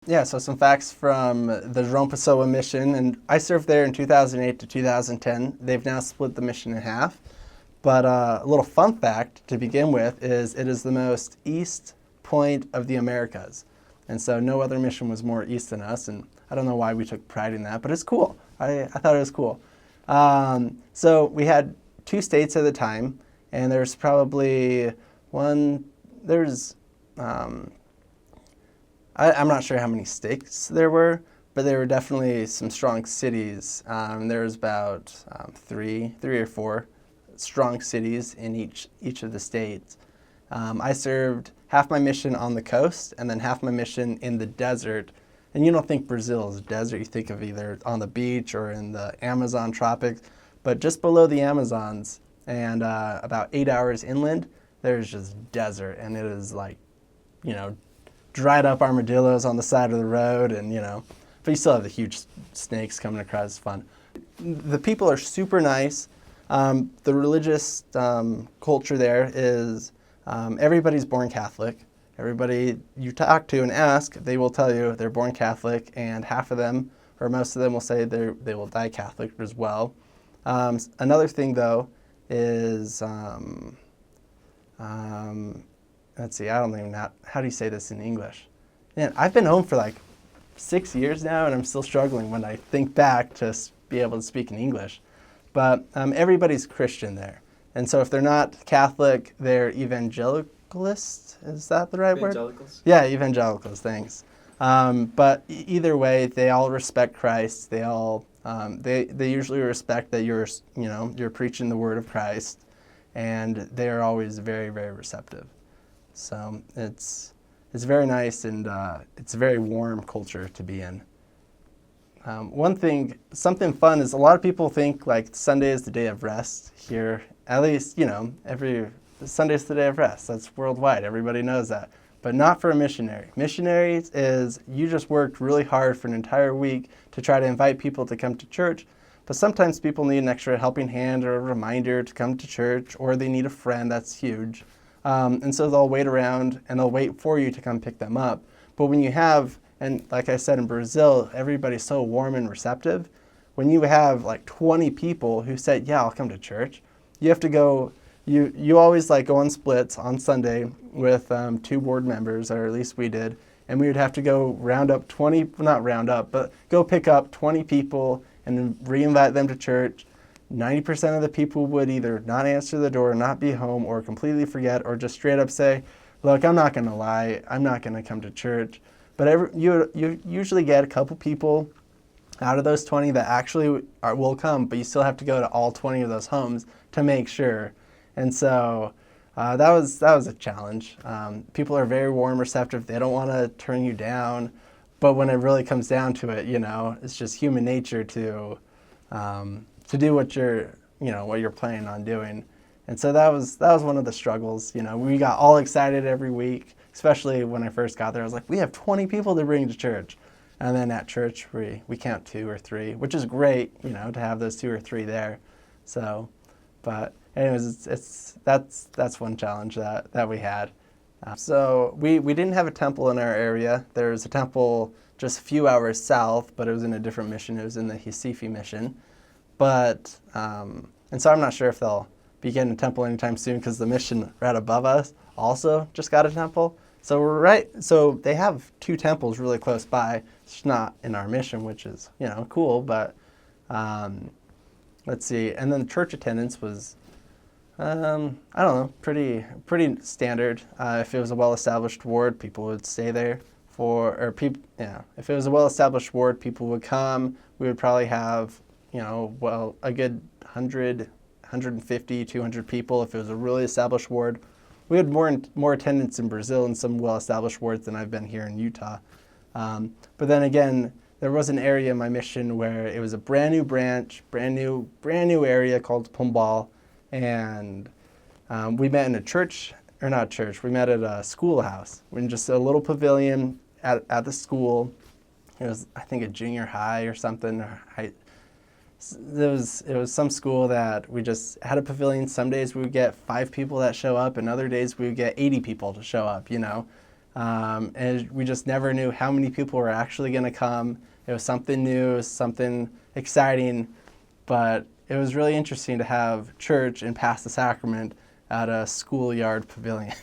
Yeah, so some facts from the Pessoa Mission, and I served there in 2008 to 2010. They've now split the mission in half. But a little fun fact to begin with is it is the most east point of the Americas. And so no other mission was more east than us, and I don't know why we took pride in that, but it's cool. I thought it was cool. So we had 2 states at the time, and there's probably I'm not sure how many states there were, but there were definitely some strong cities. There was about three or four strong cities in each of the states. I served half my mission on the coast and then half my mission in the desert. And you don't think Brazil is a desert, you think of either on the beach or in the Amazon tropics. But just below the Amazons and about 8 hours inland, there's just desert. And it is like, dried up armadillos on the side of the road and, but you still have the huge snakes coming across. It's fun. The people are super nice. The religious culture there is everybody's born Catholic. Everybody you talk to and ask, they will tell you they're born Catholic, and half of them, or most of them, will say they will die Catholic as well. Another thing, though, is, let's see, I don't even know, how do you say this in English? Man, I've been home for like 6 years now, and I'm still struggling when I think back to be able to speak in English. But everybody's Christian there. And so if they're not Catholic, they're evangelicalists. Is that the right word? Evangelicals? Yeah, evangelicals, thanks. But either way, they all respect Christ. They all they usually respect that you're preaching the word of Christ, and they are always very, very receptive. So it's very nice, and it's a very warm culture to be in. Something fun is a lot of people think like Sunday is the day of rest here. At least, every Sunday is the day of rest. That's worldwide. Everybody knows that. But not for a missionary. Missionaries is you just worked really hard for an entire week to try to invite people to come to church. But sometimes people need an extra helping hand or a reminder to come to church, or they need a friend. That's huge. And so they'll wait around and they'll wait for you to come pick them up. But when you have, and like I said, in Brazil, everybody's so warm and receptive. When you have like 20 people who said, yeah, I'll come to church, you have to go, you always like go on splits on Sunday with 2 board members, or at least we did. And we would have to go go pick up 20 people and re-invite them to church. 90% of the people would either not answer the door, not be home, or completely forget, or just straight up say, look, I'm not going to lie, I'm not going to come to church. But you usually get a couple people out of those 20 that actually will come, but you still have to go to all 20 of those homes to make sure. And so that was a challenge. People are very warm, receptive. They don't want to turn you down. But when it really comes down to it, it's just human nature to do what you're planning on doing. And so that was one of the struggles. We got all excited every week, especially when I first got there. I was like, we have 20 people to bring to church. And then at church, we count 2 or 3, which is great, to have those 2 or 3 there. So, but anyways, that's one challenge that we had. So we didn't have a temple in our area. There's a temple just a few hours south, but it was in a different mission. It was in the Recife mission. But, and so I'm not sure if they'll be getting a temple anytime soon, because the mission right above us also just got a temple. So they have 2 temples really close by. It's not in our mission, which is, cool, but let's see. And then the church attendance was, I don't know, pretty standard. If it was a well-established ward, people would stay there if it was a well-established ward, people would come. We would probably have, a good 100, 150, 200 people if it was a really established ward. We had more attendance in Brazil in some well-established wards than I've been here in Utah. But then again, there was an area in my mission where it was a brand new branch, brand new area called Pombal, and we met in we met at a schoolhouse, in just a little pavilion at the school. It was, I think, a junior high or something. It was some school that we just had a pavilion. Some days we would get 5 people that show up, and other days we would get 80 people to show up, And we just never knew how many people were actually going to come. It was something new, something exciting, but it was really interesting to have church and pass the sacrament at a schoolyard pavilion,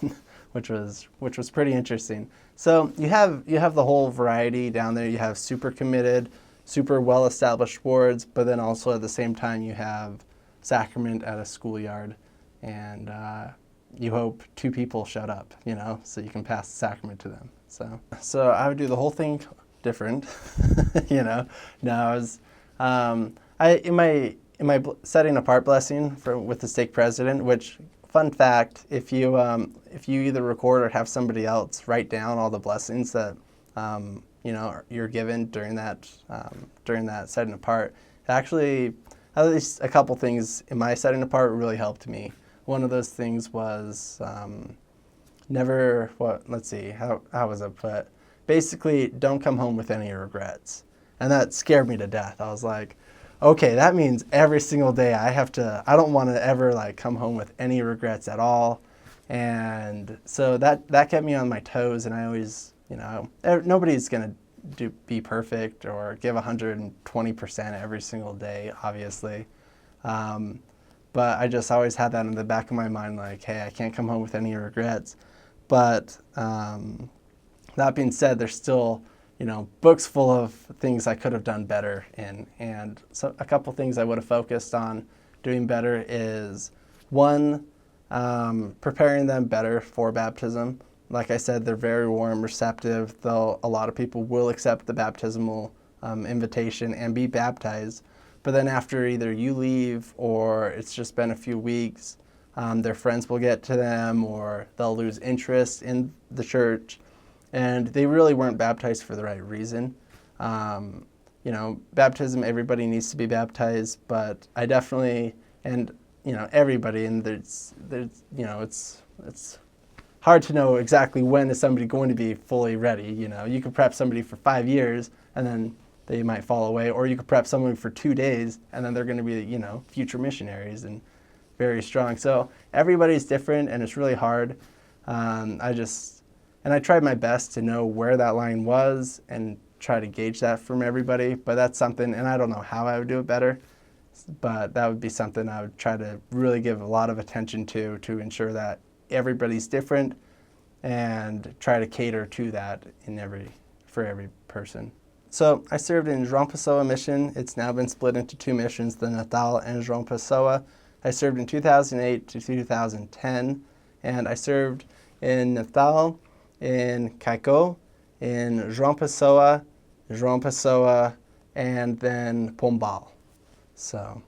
which was pretty interesting. So you have the whole variety down there. You have super committed, super well-established wards, but then also at the same time you have sacrament at a schoolyard, and you hope 2 people showed up, so you can pass the sacrament to them. So I would do the whole thing different, No, I was in my setting apart blessing with the stake president. Which, fun fact, if you either record or have somebody else write down all the blessings that you're given during that setting apart, it actually, at least a couple things in my setting apart really helped me. One of those things was how was it put? Basically, don't come home with any regrets. And that scared me to death. I was like, okay, that means every single day I don't want to ever come home with any regrets at all. And so that kept me on my toes, and I always, nobody's going to be perfect or give 120% every single day, obviously. But I just always had that in the back of my mind, hey, I can't come home with any regrets. But that being said, there's still, books full of things I could have done better in. And so a couple things I would have focused on doing better is, one, preparing them better for baptism. Like I said, they're very warm, receptive, though a lot of people will accept the baptismal invitation and be baptized. But then after either you leave or it's just been a few weeks, their friends will get to them, or they'll lose interest in the church, and they really weren't baptized for the right reason. Baptism, everybody needs to be baptized, but I definitely, and everybody, and it's hard to know exactly when is somebody going to be fully ready. You could prep somebody for 5 years and then they might fall away, or you could prep someone for 2 days and then they're going to be, future missionaries and very strong. So everybody's different, and it's really hard. I tried my best to know where that line was and try to gauge that from everybody, but that's something, and I don't know how I would do it better, but that would be something I would try to really give a lot of attention to ensure that everybody's different and try to cater to that for every person. So I served in Pessoa Mission. It's now been split into 2 missions, the Natal and Pessoa. I served in 2008 to 2010, and I served in Natal, in Caico, in Pessoa, and then Pombal. So